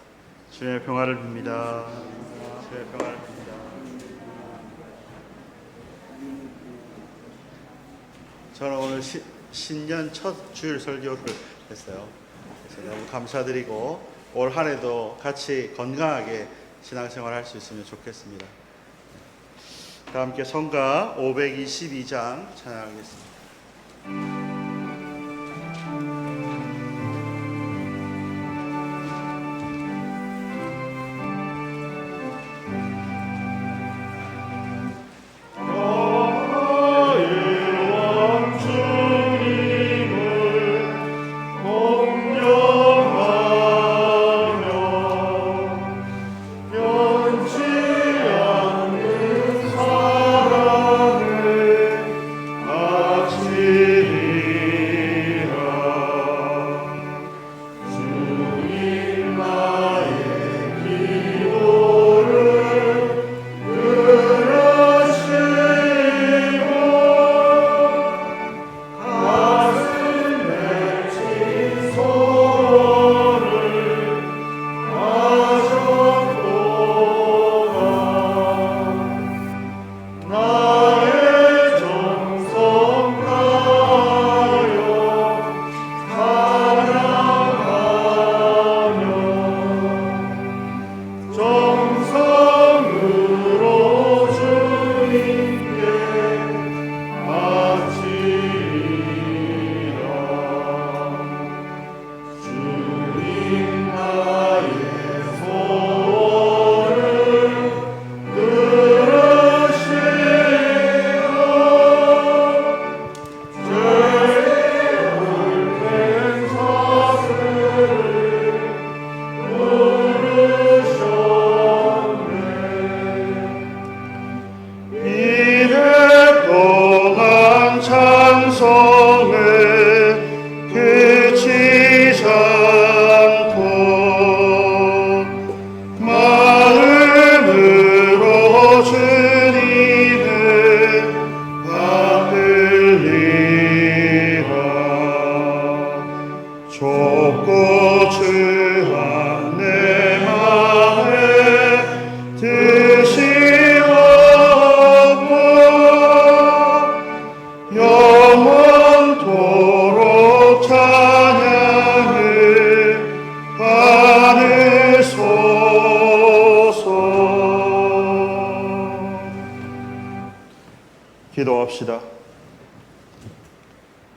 주님의 평화를 빕니다. 주님의 평화를 빕니다. 저는 오늘 신년 첫 주일 설교를 했어요. 그래서 너무 감사드리고 올 한 해도 같이 건강하게 신앙생활 할 수 있으면 좋겠습니다. 다 함께 성가 522장 찬양하겠습니다. 사랑을 같이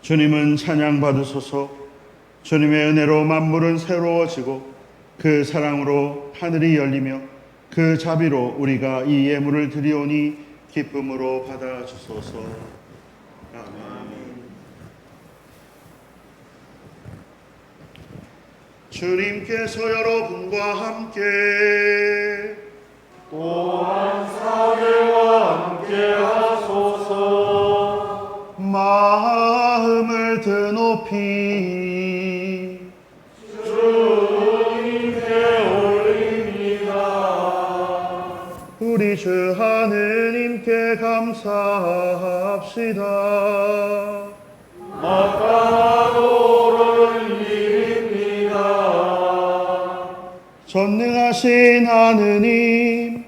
주님은 찬양 받으소서. 주님의 은혜로 만물은 새로워지고 그 사랑으로 하늘이 열리며 그 자비로 우리가 이 예물을 드리오니 기쁨으로 받아주소서. 아멘. 주님께서 여러분과 함께 또한 사계와 함께 하소서. 마음을 드높이 주님께 올립니다. 우리 주 하느님께 감사합시다. 마땅하고 옳은 일입니다. 전능하신 하느님,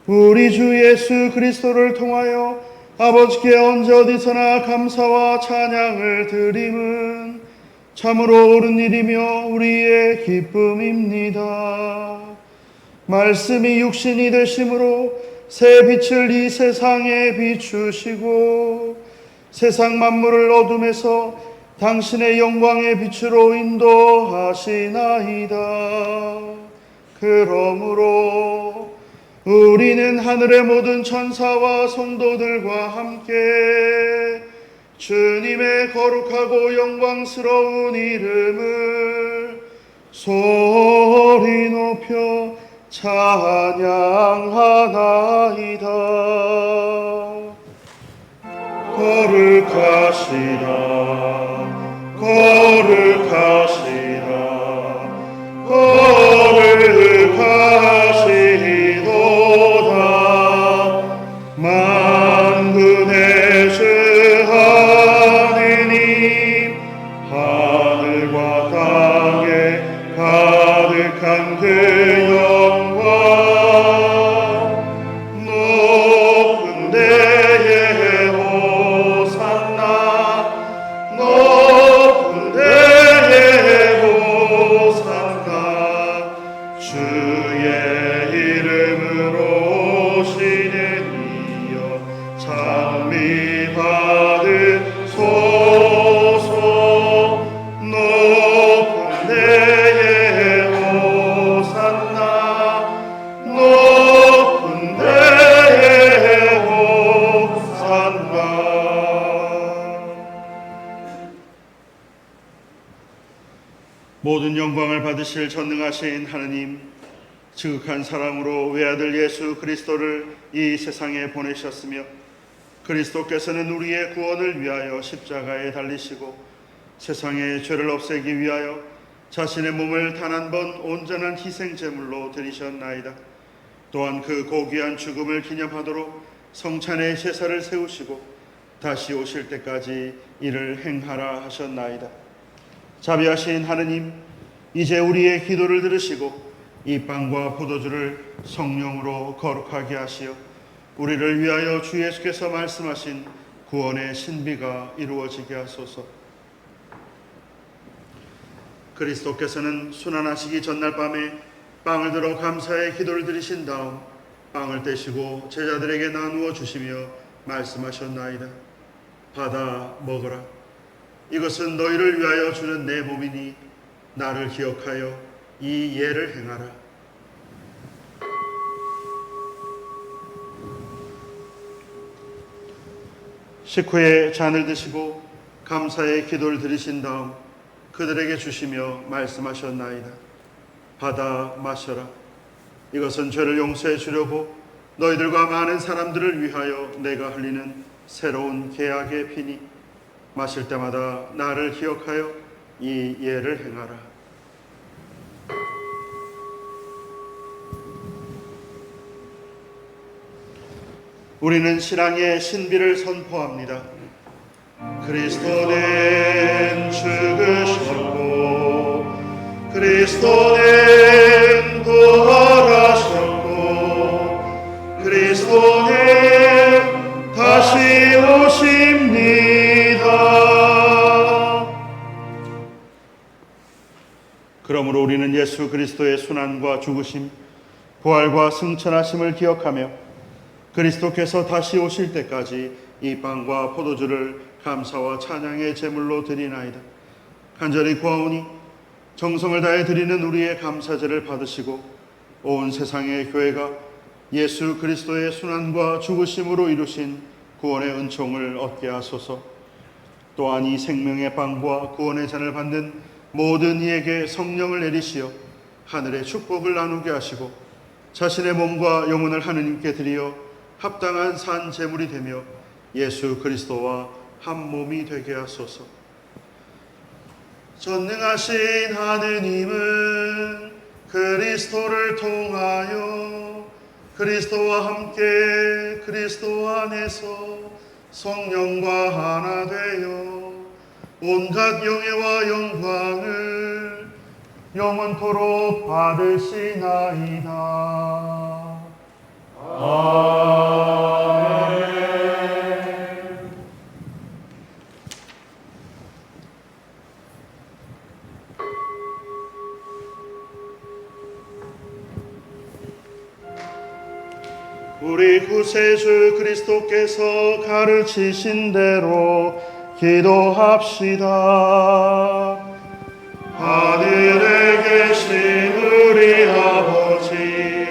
우리 주 예수 그리스도를 통하여 아버지께 언제 어디서나 감사와 찬양을 드림은 참으로 옳은 일이며 우리의 기쁨입니다. 말씀이 육신이 되심으로 새 빛을 이 세상에 비추시고 세상 만물을 어둠에서 당신의 영광의 빛으로 인도하시나이다. 그러므로 우리는 하늘의 모든 천사와 성도들과 함께 주님의 거룩하고 영광스러운 이름을 소리 높여 찬양하나이다. 거룩하시다, 거룩하시다, 거룩하시도다. 만군의 주 하느님, 하늘과 땅에 가득한 그 영광, 높은 데에 호산나, 높은 데에 호산나. 주의 이름으로 오시는 이여 찬미 받으소서. 높은 데에 호산나, 높은 데에 호산나. 모든 영광을 받으실 전능하신 하느님, 지극한 사랑으로 외아들 예수 그리스도를 이 세상에 보내셨으며 그리스도께서는 우리의 구원을 위하여 십자가에 달리시고 세상의 죄를 없애기 위하여 자신의 몸을 단 한 번 온전한 희생 제물로 드리셨나이다. 또한 그 고귀한 죽음을 기념하도록 성찬의 제사를 세우시고 다시 오실 때까지 이를 행하라 하셨나이다. 자비하신 하느님, 이제 우리의 기도를 들으시고 이 빵과 포도주를 성령으로 거룩하게 하시어 우리를 위하여 주 예수께서 말씀하신 구원의 신비가 이루어지게 하소서. 그리스도께서는 순환하시기 전날 밤에 빵을 들어 감사의 기도를 드리신 다음 빵을 떼시고 제자들에게 나누어 주시며 말씀하셨나이다. 받아 먹어라. 이것은 너희를 위하여 주는 내 몸이니 나를 기억하여 이 예를 행하라. 식후에 잔을 드시고 감사의 기도를 드리신 다음 그들에게 주시며 말씀하셨나이다. 받아 마셔라. 이것은 죄를 용서해 주려고 너희들과 많은 사람들을 위하여 내가 흘리는 새로운 계약의 피니 마실 때마다 나를 기억하여 이 예를 행하라. 우리는 신앙의 신비를 선포합니다. 그리스도는 죽으셨고 그리스도는 부활하셨고 그리스도는 다시 오십니다. 그러므로 우리는 예수 그리스도의 순환과 죽으심, 부활과 승천하심을 기억하며 그리스도께서 다시 오실 때까지 이 빵과 포도주를 감사와 찬양의 제물로 드리나이다. 간절히 구하오니 정성을 다해 드리는 우리의 감사제를 받으시고 온 세상의 교회가 예수 그리스도의 순환과 죽으심으로 이루신 구원의 은총을 얻게 하소서. 또한 이 생명의 빵과 구원의 잔을 받는 모든 이에게 성령을 내리시어 하늘의 축복을 나누게 하시고 자신의 몸과 영혼을 하느님께 드리어 합당한 산 제물이 되며 예수 그리스도와 한 몸이 되게 하소서. 전능하신 하느님은 그리스도를 통하여 그리스도와 함께 그리스도 안에서 성령과 하나 되어 온갖 영예와 영광을 영원토록 받으시나이다. 아멘. 우리 구세주 그리스도께서 가르치신 대로 기도합시다. 하늘에 계신 우리 아버지,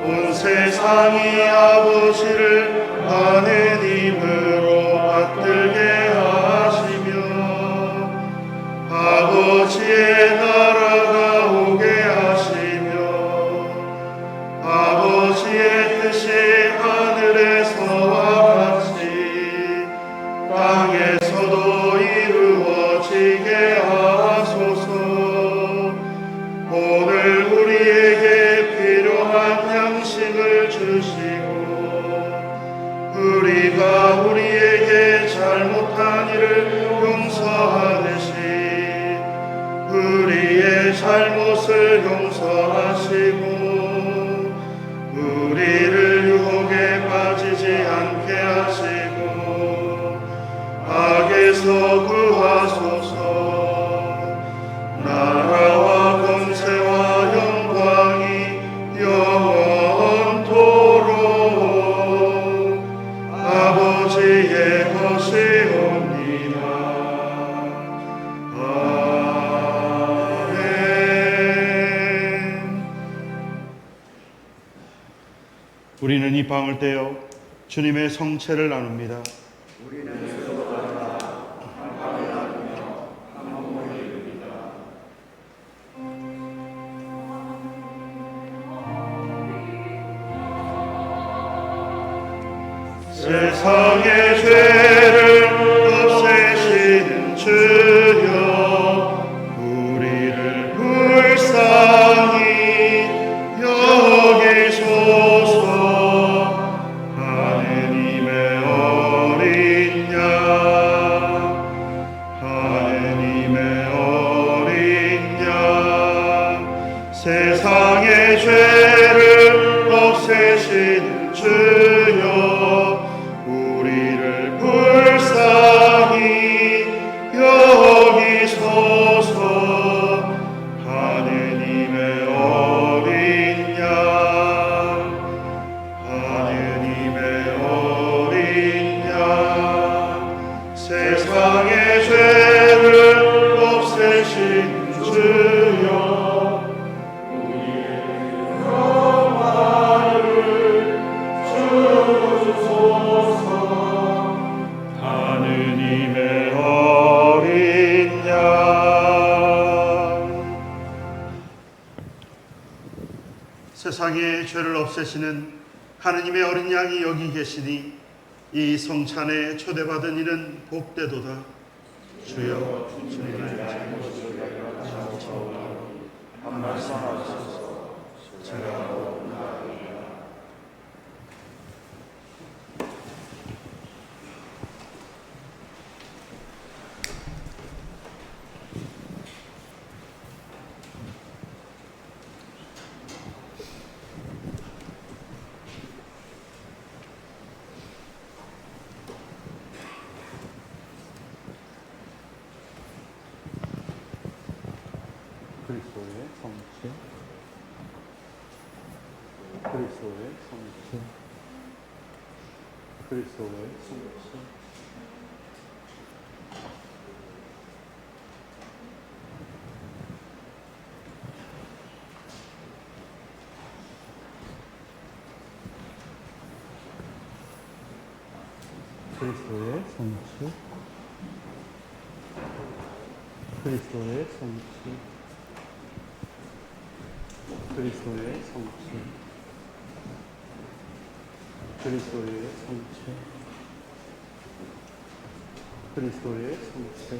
온 세상이 아버지를 하느님으로 받들게 하시며 아버지의 나라가 오게 하시며 아버지의 뜻이 하늘에서와 같이 땅에서도 이루어지게 하소서. 오늘 우리에게 필요한 양식을 주시고 우리가 우리에게 잘못한 일을 용서하듯이 우리의 잘못을 용서하시고 우리를 유혹에 빠지지 않게 하시고 악에서 구하소서. 나라와 권세와 영광이 영원토록 아버지의 것이옵니다. 아멘. 우리는 이 빵을 떼어 주님의 성체를 나눕니다. 세상의 죄를 없애시는 주여, 우리를 불쌍히 여기소서. 하느님의 어린 양, 하느님의 어린 양, 세상의 죄를 없애시는 주여, 우리를 불쌍히 여기소서. 하느님의 어린 양, 하느님의 어린 양, 세상의 죄를 없애신 주여, 하느님의 어린 양. 세상의 죄를 없애시는 하느님의 어린 양이 여기 계시니 이 성찬에 초대받은 이는 복되도다. 주여, 주님의 잘못을 한 말씀 하소서. 제가 그리스도의 성체, 그리스도의 성체. 그리스도의 성취. 그리스도의 성취. 그리스도의 성취. 그리스도의 성취. 그리스도의 성취. 그리스도의 성취.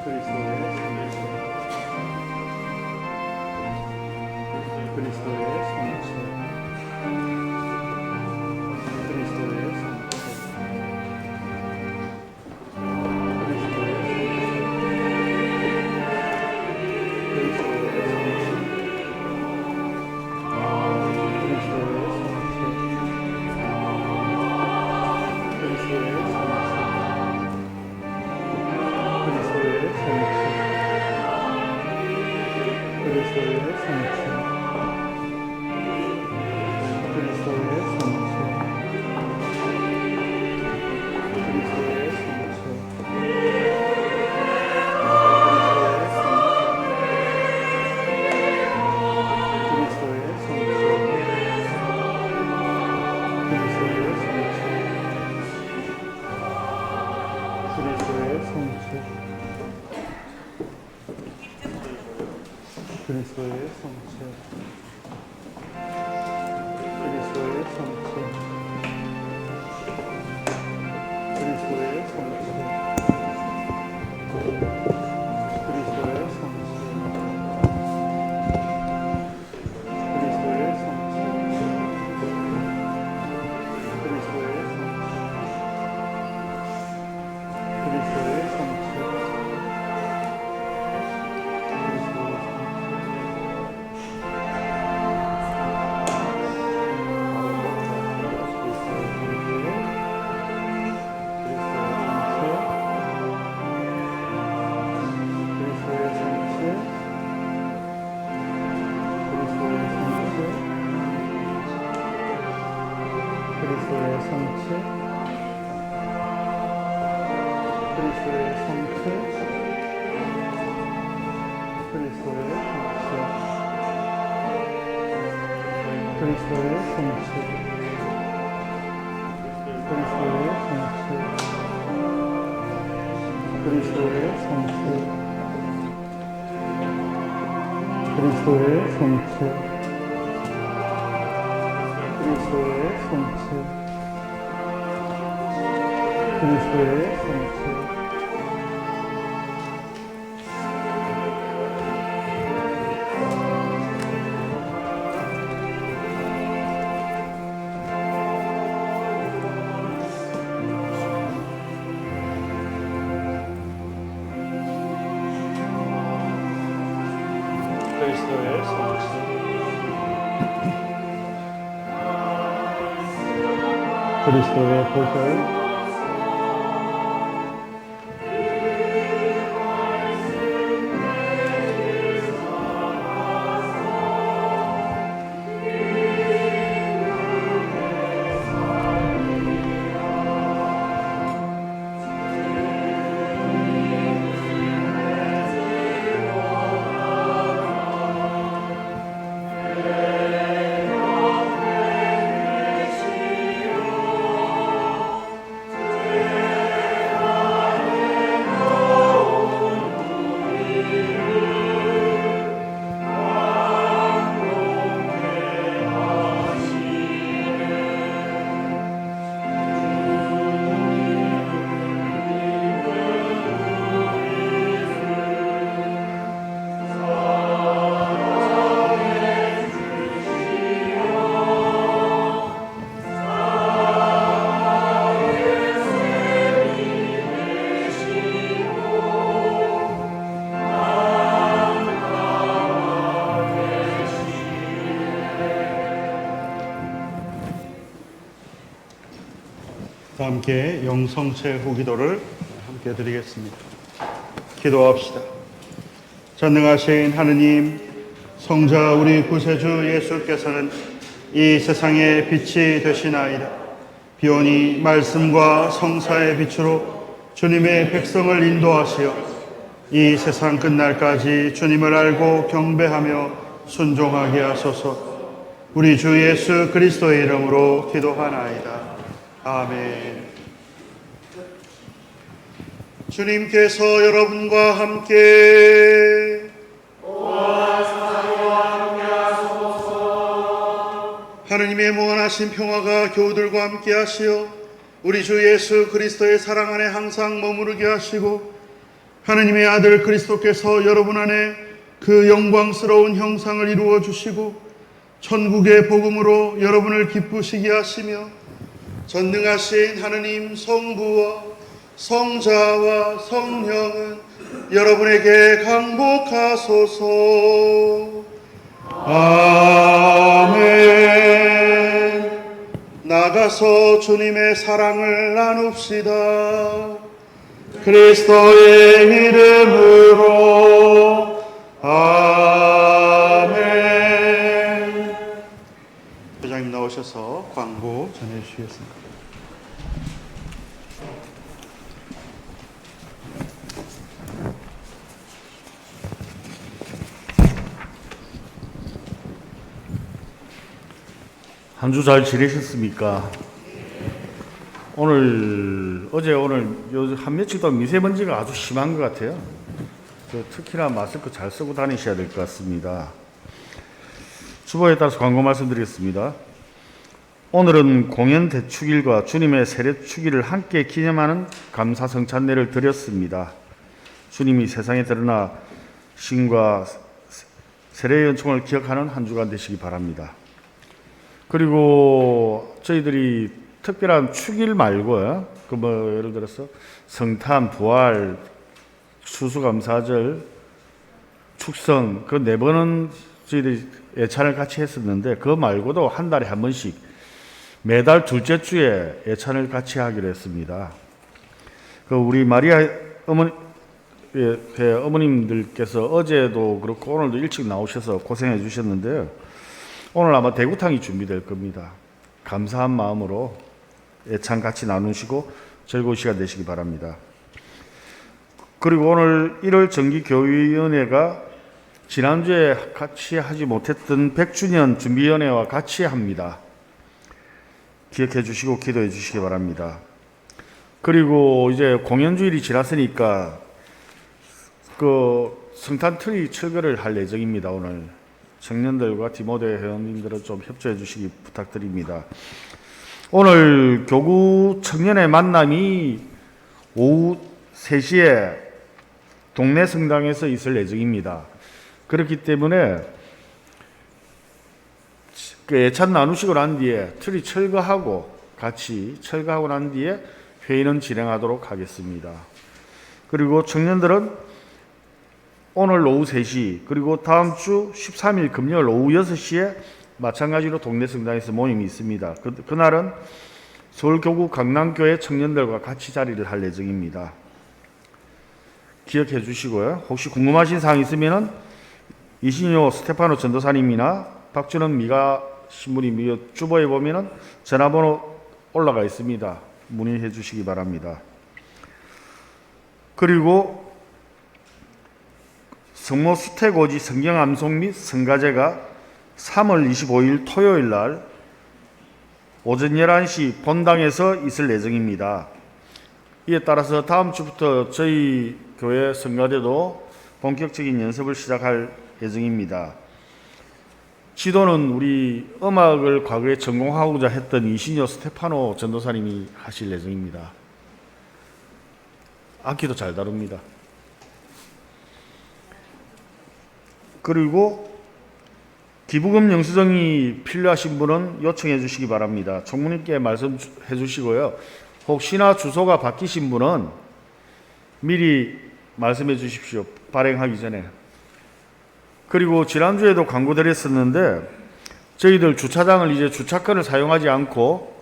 그리스도의 성취. 그리스도의 성취. 그리스도의 그리스도의 성취. 그리스도의 성취. 그리스도의 성취. 그리스도의 성취. 그리스도의 성취. 그리스도의 성취. 그리스도의 성취. 그리스도의 성취. 그리스도의 성취. 그리스도의 성취. 그리스도의 성취. 그리스도의 성취. 그리스도의 성취. 그리스도의 성취. 그리스도의 성취. 그리스도의 성취. 그리스도의 성취. 그리스도의 보혈. 함께 영성체 후기도를 함께 드리겠습니다. 기도합시다. 전능하신 하느님, 성자 우리 구세주 예수께서는 이 세상의 빛이 되시나이다. 비오니 말씀과 성사의 빛으로 주님의 백성을 인도하시어 이 세상 끝날까지 주님을 알고 경배하며 순종하게 하소서. 우리 주 예수 그리스도의 이름으로 기도하나이다. 아멘. 주님께서 여러분과 함께 하느님의 무한하신 평화가 교우들과 함께 하시어 우리 주 예수 그리스도의 사랑 안에 항상 머무르게 하시고 하느님의 아들 그리스도께서 여러분 안에 그 영광스러운 형상을 이루어 주시고 천국의 복음으로 여러분을 기쁘시게 하시며 전능하신 하느님 성부와 성자와 성령은 여러분에게 강복하소서. 아멘. 나가서 주님의 사랑을 나눕시다. 그리스도의 이름으로 아멘. 회장님 나오셔서 광고 전해주시겠습니다. 한 주 잘 지내셨습니까? 오늘 한 며칠 동안 미세먼지가 아주 심한 것 같아요. 특히나 마스크 잘 쓰고 다니셔야 될 것 같습니다. 주보에 따라서 광고 말씀드리겠습니다. 오늘은 공연 대축일과 주님의 세례 축일을 함께 기념하는 감사 성찬례를 드렸습니다. 주님이 세상에 드러나 신과 세례의 연총을 기억하는 한 주간 되시기 바랍니다. 그리고 저희들이 특별한 축일 말고요, 예를 들어서 성탄, 부활, 추수감사절, 축성, 그 4번은 저희들이 예찬을 같이 했었는데, 그거 말고도 한 달에 한 번씩 매달 둘째 주에 예찬을 같이 하기로 했습니다. 우리 마리아 어머님들께서 어제도 그렇고 오늘도 일찍 나오셔서 고생해 주셨는데요. 오늘 아마 대구탕이 준비될 겁니다. 감사한 마음으로 예찬 같이 나누시고 즐거운 시간 되시기 바랍니다. 그리고 오늘 1월 정기교육위원회가 지난주에 같이 하지 못했던 100주년 준비위원회와 같이 합니다. 기억해 주시고 기도해 주시기 바랍니다. 그리고 이제 공연주일이 지났으니까 성탄 트리 철거를 할 예정입니다. 오늘 청년들과 디모데 회원님들은 좀 협조해 주시기 부탁드립니다. 오늘 교구 청년의 만남이 오후 3시에 동네 성당에서 있을 예정입니다. 그렇기 때문에 예찬 나누시고 난 뒤에 트리 같이 철거하고 난 뒤에 회의는 진행하도록 하겠습니다. 그리고 청년들은 오늘 오후 3시 그리고 다음 주 13일 금요일 오후 6시에 마찬가지로 동네 성당에서 모임이 있습니다. 그날은 서울교구 강남교회 청년들과 같이 자리를 할 예정입니다. 기억해 주시고요. 혹시 궁금하신 사항 있으면 이신효 스테파노 전도사님이나 박준원 미가 신부님 주보에 보면 전화번호 올라가 있습니다. 문의해 주시기 바랍니다. 그리고 성모 수태고지 성경 암송 및 성가제가 3월 25일 토요일 날 오전 11시 본당에서 있을 예정입니다. 이에 따라서 다음 주부터 저희 교회 성가대도 본격적인 연습을 시작할 예정입니다. 지도는 우리 음악을 과거에 전공하고자 했던 이신효 스테파노 전도사님이 하실 예정입니다. 악기도 잘 다룹니다. 그리고 기부금 영수증이 필요하신 분은 요청해 주시기 바랍니다. 총무님께 말씀해 주시고요. 혹시나 주소가 바뀌신 분은 미리 말씀해 주십시오. 발행하기 전에. 그리고 지난주에도 광고 드렸었는데 저희들 주차장을 이제 주차권을 사용하지 않고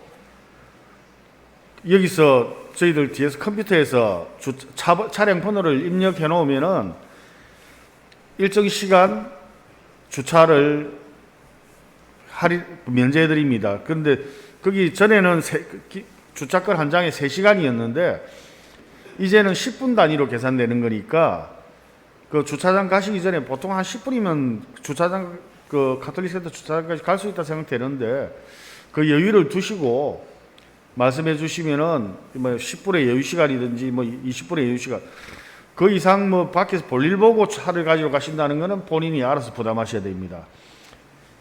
여기서 저희들 뒤에서 컴퓨터에서 차량 번호를 입력해 놓으면은 일정 시간 주차를 면제해드립니다. 그런데 거기 전에는 주차권 한 장에 3시간이었는데 이제는 10분 단위로 계산되는 거니까 그 주차장 가시기 전에 보통 한 10분이면 주차장 그 카톨릭 센터 주차장까지 갈 수 있다 생각되는데 그 여유를 두시고 말씀해 주시면은 뭐 10분의 여유 시간이든지 뭐 20분의 여유 시간 그 이상 뭐 밖에서 볼일 보고 차를 가지고 가신다는 거는 본인이 알아서 부담하셔야 됩니다.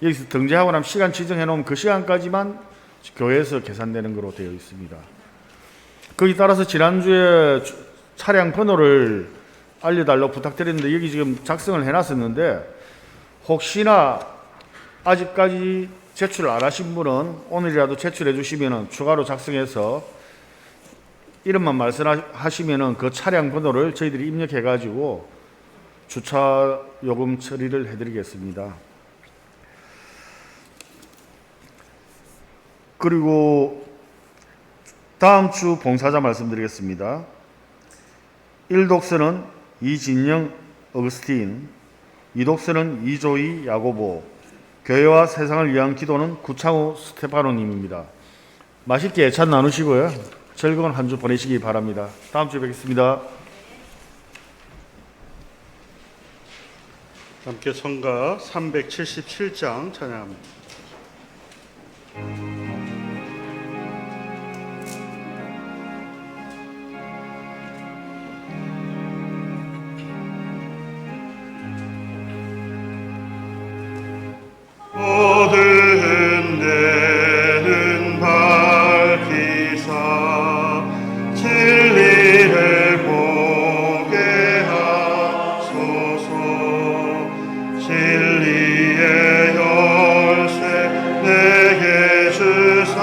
여기서 등재하고 나면 시간 지정해 놓으면 그 시간까지만 교회에서 계산되는 거로 되어 있습니다. 거기 따라서 지난주에 차량 번호를 알려달라고 부탁드렸는데 여기 지금 작성을 해놨었는데 혹시나 아직까지 제출 안 하신 분은 오늘이라도 제출해 주시면 추가로 작성해서 이름만 말씀하시면 그 차량 번호를 저희들이 입력해 가지고 주차 요금 처리를 해드리겠습니다. 그리고 다음 주 봉사자 말씀드리겠습니다. 1독서는 이진영 어거스틴, 2독서는 이조이 야고보, 교회와 세상을 위한 기도는 구창호 스테파노님입니다. 맛있게 애찬 나누시고요. 즐거운 한 주 보내시기 바랍니다. 다음 주에 뵙겠습니다. 함께 성가 377장 찬양합니다. 모든 데는 밝히사 진리를 보게 하소서. 진리의 열쇠 내게 주사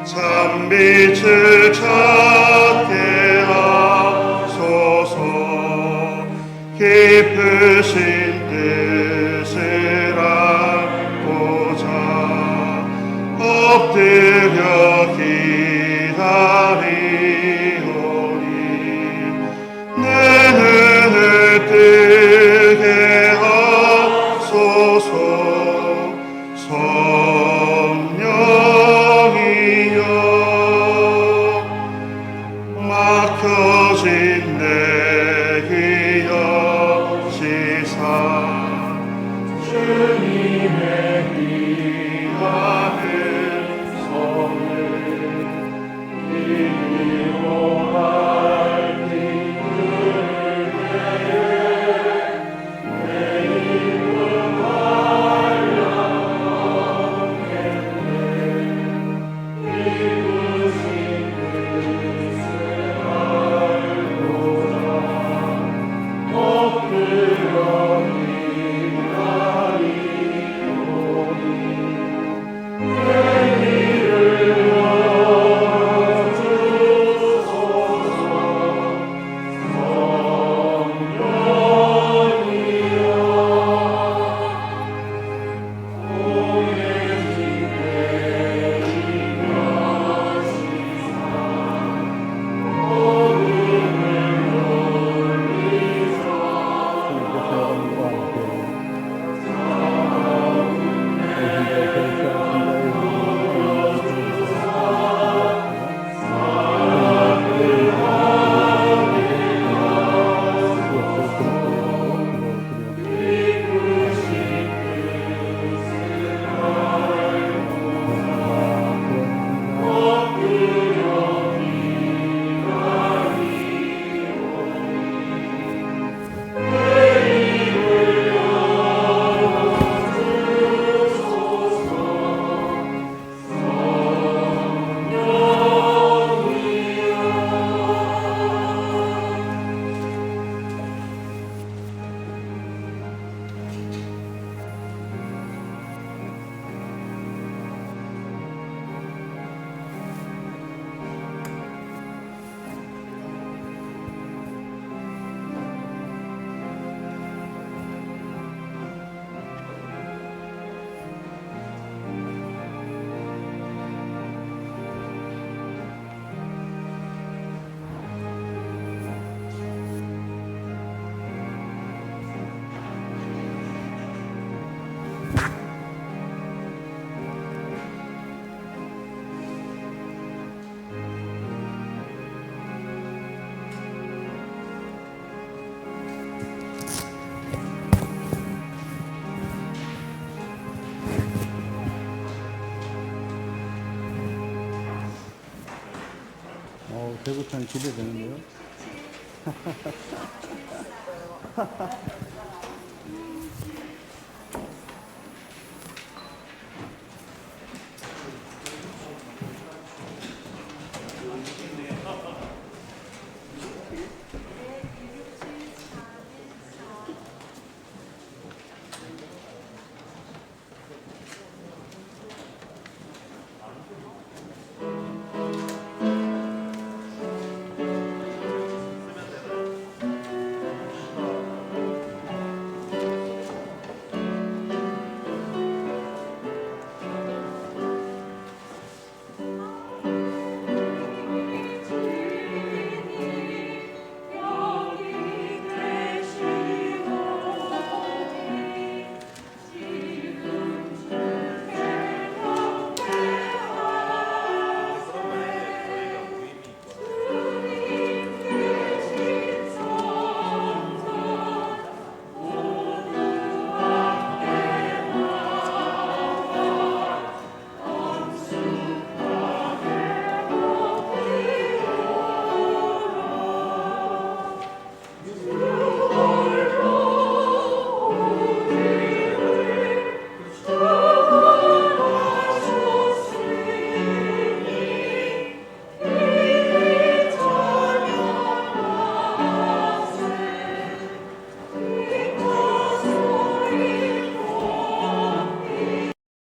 참빛을 찾게 하소서. 깊으신 뜻을 알고자 엎드려 기다리오니 내 눈을 뜨게 하소서. 성령이여 막혀진 내 귀 여시사 주님의 귀하는 성을 대구탕 기대되는데요?